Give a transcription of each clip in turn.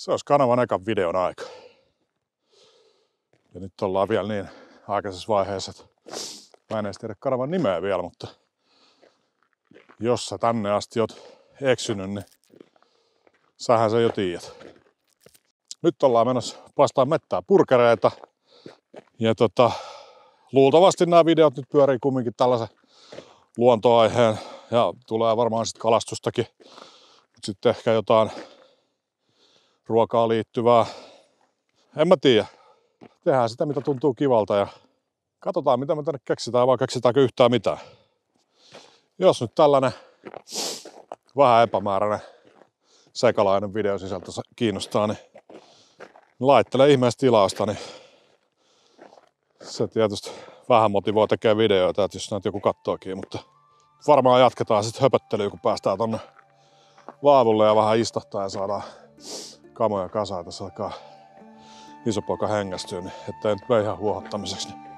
Se olisi kanavan ekan videon aika. Ja nyt ollaan vielä niin aikaisessa vaiheessa, että mä en edes tiedä kanavan nimeä vielä, mutta jos sä tänne asti oot eksynyt, niin sähän sä jo tiedät. Nyt ollaan menossa paistaa mettää purkereita. Ja luultavasti nämä videot nyt pyörii kumminkin tällaisen luontoaiheen ja tulee varmaan sitten kalastustakin. Sitten ehkä jotain ruokaa liittyvää. En mä tiedä. Tehdään sitä mitä tuntuu kivalta ja katsotaan mitä me tänne keksitään vai keksitäänkö yhtään mitään. Jos nyt tällainen vähän epämääräinen sekalainen videosisältö kiinnostaa, niin laittele ihmeessä tilausta, niin se tietysti vähän motivoi tekemään videoita, että jos näitä joku kattookin, mutta varmaan jatketaan sitten höpöttelyä, kun päästään tonne laavulle ja vähän istahtaa ja saadaan kamoja kasaan. Tässä alkaa iso poika hengästyä, niin ettei nyt mene ihan huohottamiseksi. Niin.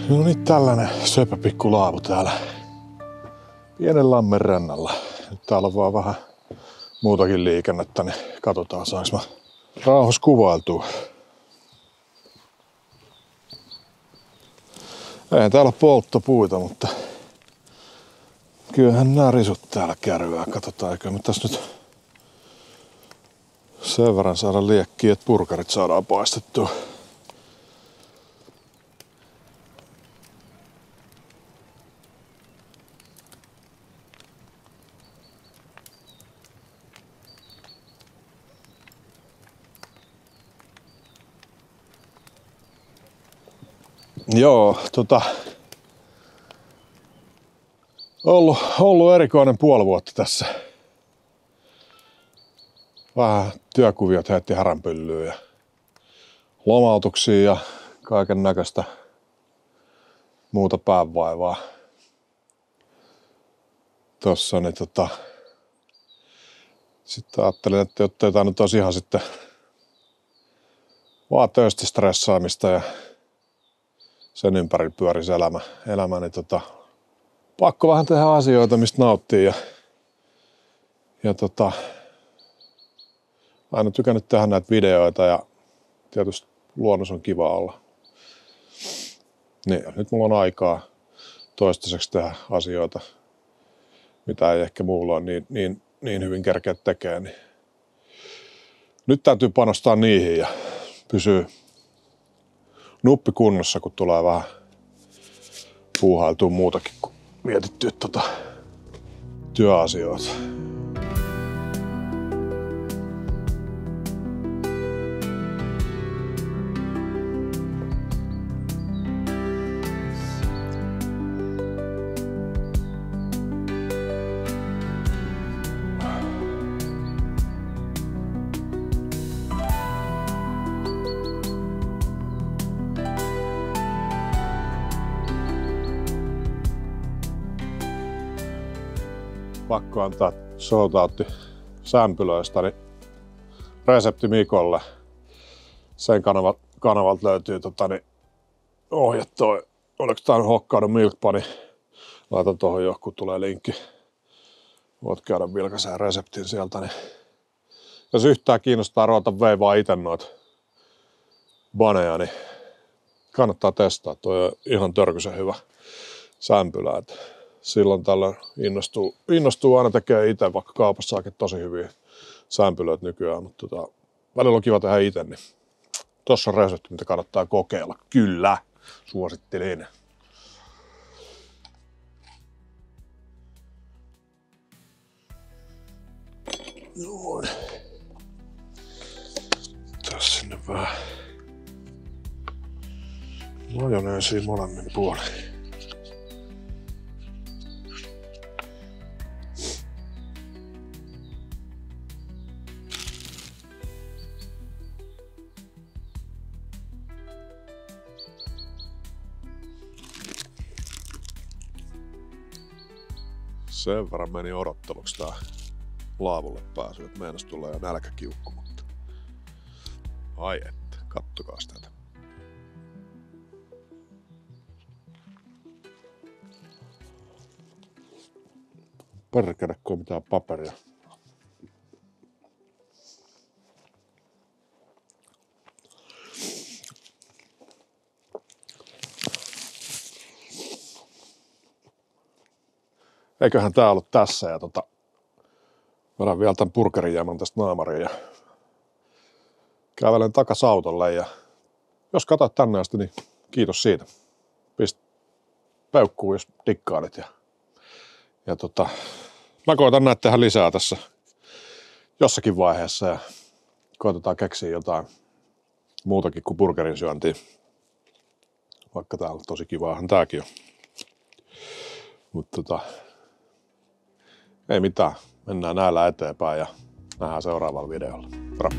No niin, tällainen söpö pikku laavu täällä pienen lammen rannalla. Nyt täällä on vaan vähän muutakin liikennettä, niin katsotaan saanko mä rauhassa kuvailtua. Eihän täällä ole polttopuita, mutta kyllähän nämä risut täällä kärryää. Katsotaan, eikö me tässä nyt sen verran saada liekkiä, että purkarit saadaan paistettua. Joo, ollut erikoinen puoli vuotta tässä. Vähän työkuviot heitti häränpyllyyn ja lomautuksia ja kaiken näköistä muuta päänvaivaa. Tossa niin sitten ajattelin, että jottei tää nyt olisi ihan sitten vaan töistä stressaamista ja sen ympärillä pyörisi elämä niin pakko vähän tehdä asioita, mistä nauttii ja aina tykännyt tehdä näitä videoita ja tietysti luonnossa on kiva olla. Niin, nyt mulla on aikaa toistaiseksi tehdä asioita, mitä ei ehkä muulla ole niin hyvin kerkeä tekemään. Niin nyt täytyy panostaa niihin ja pysyy nuppi kunnossa, kun tulee vähän puuhailtua muutakin kuin mietittyä työasioita. Pakko antaa shoutoutti sämpylöistä, niin resepti Mikolle. Sen kanavalta löytyy ohje toi, oliko tää Hokkaido Milk Bunny. Laitan tuohon johonkin, tulee linkki. Voit käydä vilkaiseen reseptin sieltä. Niin. Jos yhtään kiinnostaa ruveta veivaa ite noita baneja, niin kannattaa testaa. Toi on ihan törkysen hyvä sämpylä. Silloin tällöin innostuu aina tekemään itse, vaikka kaupassa saakin tosi hyviä sämpylöitä nykyään, mutta välillä on kiva tehdä itse, niin Tossa on resepti, mitä kannattaa kokeilla. Kyllä, suosittelen. Noin. Tässä sinne vähän majoneesia molemmin puolin. Sen verran meni odotteluksi tää laavulle pääsy, että meinas tulla jo nälkäkiukku, mutta ai että, kattokaas tätä. Perkele, kun on mitään paperia. Eiköhän tää ollut tässä ja vedän vielä tän burgerijäämän tästä naamariin ja kävelen takas autolle ja jos katsot tänne asti, niin kiitos siitä. Pist peukkuun, jos dikkailit ja mä koitan näitä tehdä lisää tässä jossakin vaiheessa ja koitetaan keksiä jotain muutakin kuin burgerin syöntiä. Vaikka täällä tosi kivaahan tääkin on. Mutta ei mitään, mennään näillä eteenpäin ja nähdään seuraavalla videolla. Moro!